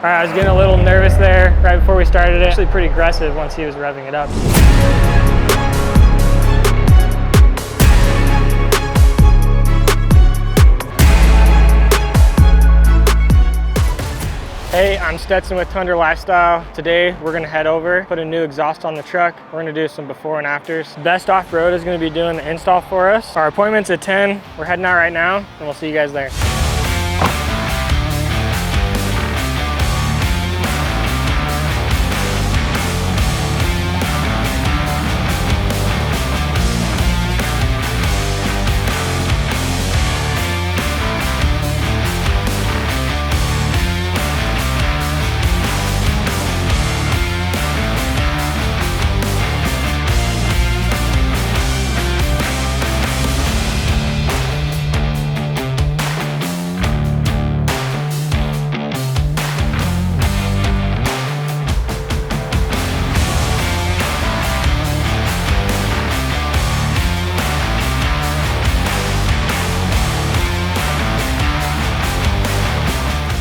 All right, I was getting a little nervous there right before we started. Actually pretty aggressive once he was revving it up. Hey, I'm Stetson with Tundra Lifestyle. Today we're gonna head over, put a new exhaust on the truck. We're gonna do some before and afters. Best Off-Road is gonna be doing the install for us. Our appointment's at 10. We're heading out right now, and we'll see you guys there.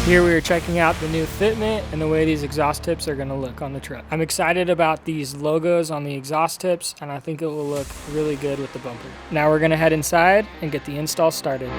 Here we are checking out the new fitment and the way these exhaust tips are going to look on the truck. I'm excited about these logos on the exhaust tips, and I think it will look really good with the bumper. Now we're going to head inside and get the install started.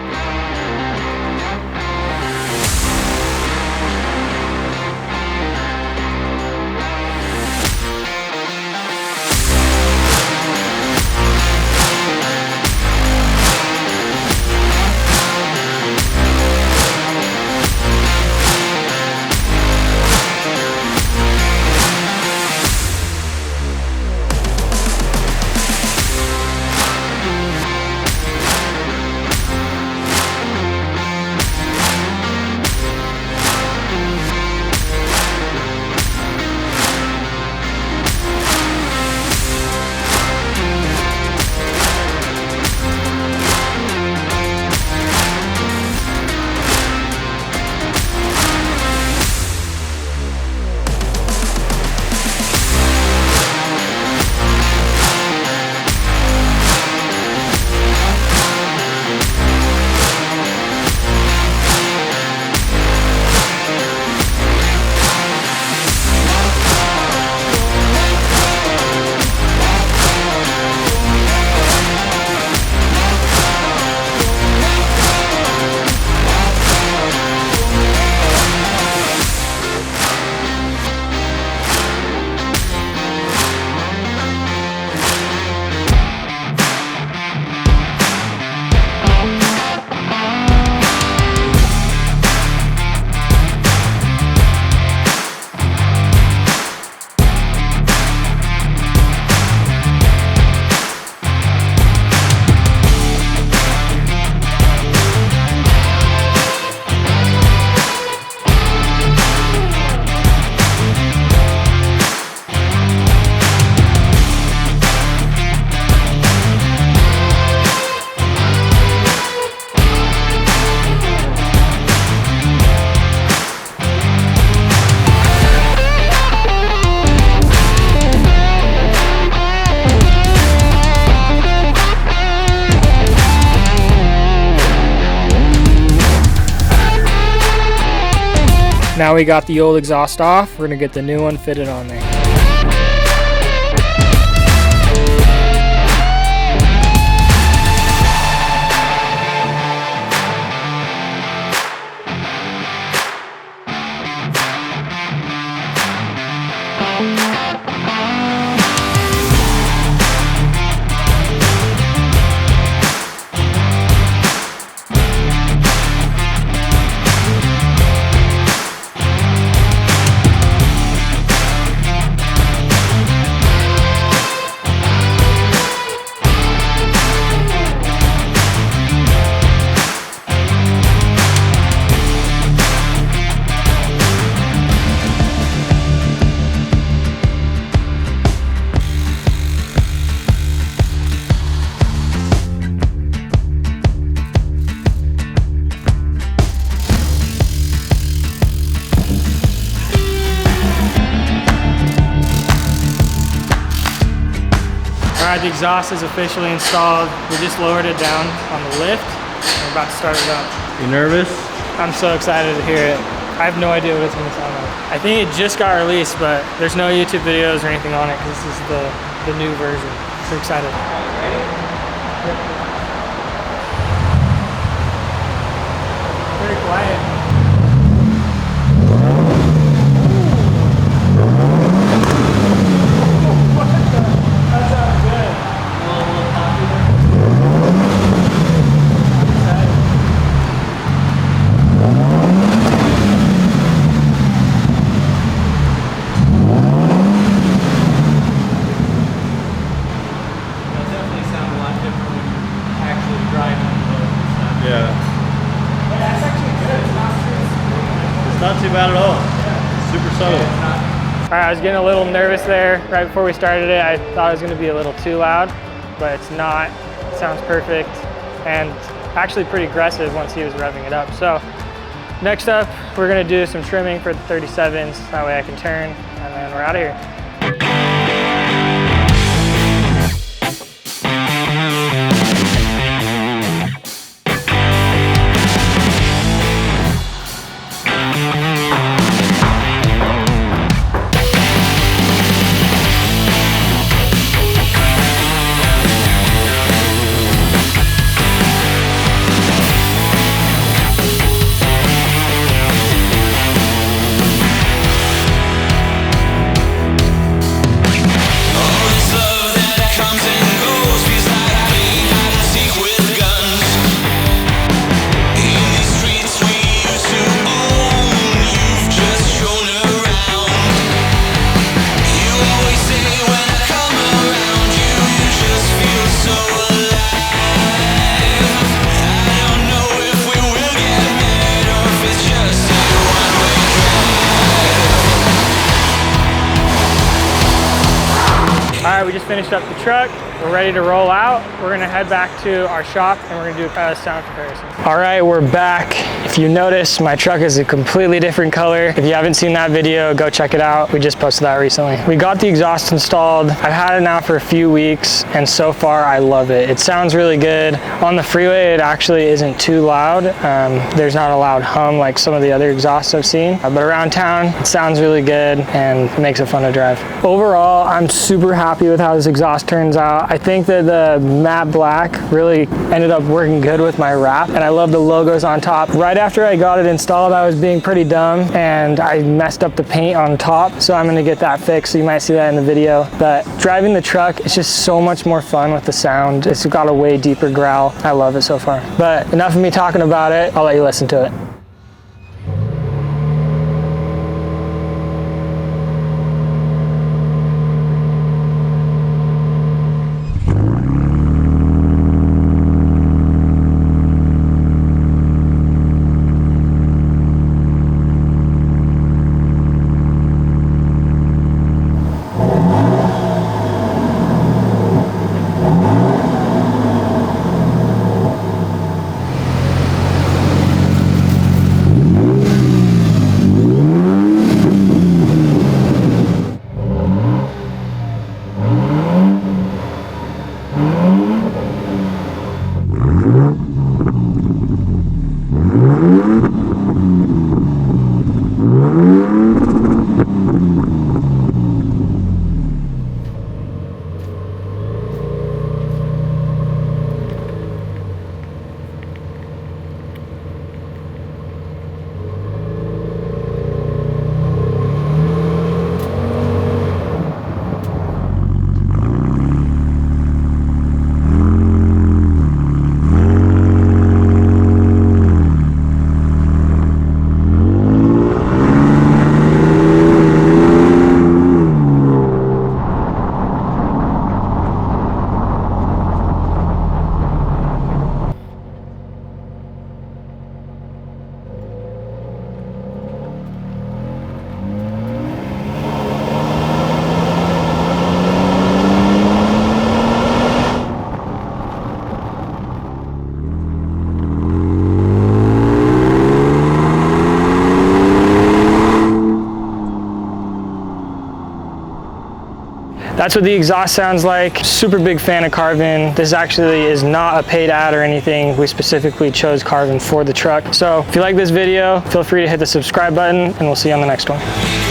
Now we got the old exhaust off, we're gonna get the new one fitted on there. All right, the exhaust is officially installed. We just lowered it down on the lift. We're about to start it up. You nervous? I'm so excited to hear it. I have no idea what it's gonna sound like. I think it just got released, but there's no YouTube videos or anything on it because this is the new version. So excited. Ready? Very quiet. Not too bad at all. Super subtle. All right, I was getting a little nervous there right before we started it. I thought it was going to be a little too loud, but it's not. It sounds perfect and actually pretty aggressive once he was revving it up. So next up, we're going to do some trimming for the 37s. That way I can turn, and then we're out of here. All right, we just finished up the truck. We're ready to roll out. We're gonna head back to our shop and we're gonna do a sound comparison. All right, we're back. If you notice, my truck is a completely different color. If you haven't seen that video, go check it out. We just posted that recently. We got the exhaust installed. I've had it now for a few weeks and so far I love it. It sounds really good. On the freeway, it actually isn't too loud. There's not a loud hum like some of the other exhausts I've seen, but around town, it sounds really good and makes it fun to drive. Overall, I'm super happy with how this exhaust turns out. I think that the matte black really ended up working good with my wrap, and I love the logos on top. Right after I got it installed, I was being pretty dumb and I messed up the paint on top, so I'm gonna get that fixed, so you might see that in the video. But driving the truck, it's just so much more fun with the sound. It's got a way deeper growl. I love it so far. But enough of me talking about it, I'll let you listen to it. that's what the exhaust sounds like. Super big fan of Carven. This actually is not a paid ad or anything. We specifically chose Carven for the truck. So if you like this video, feel free to hit the subscribe button, and we'll see you on the next one.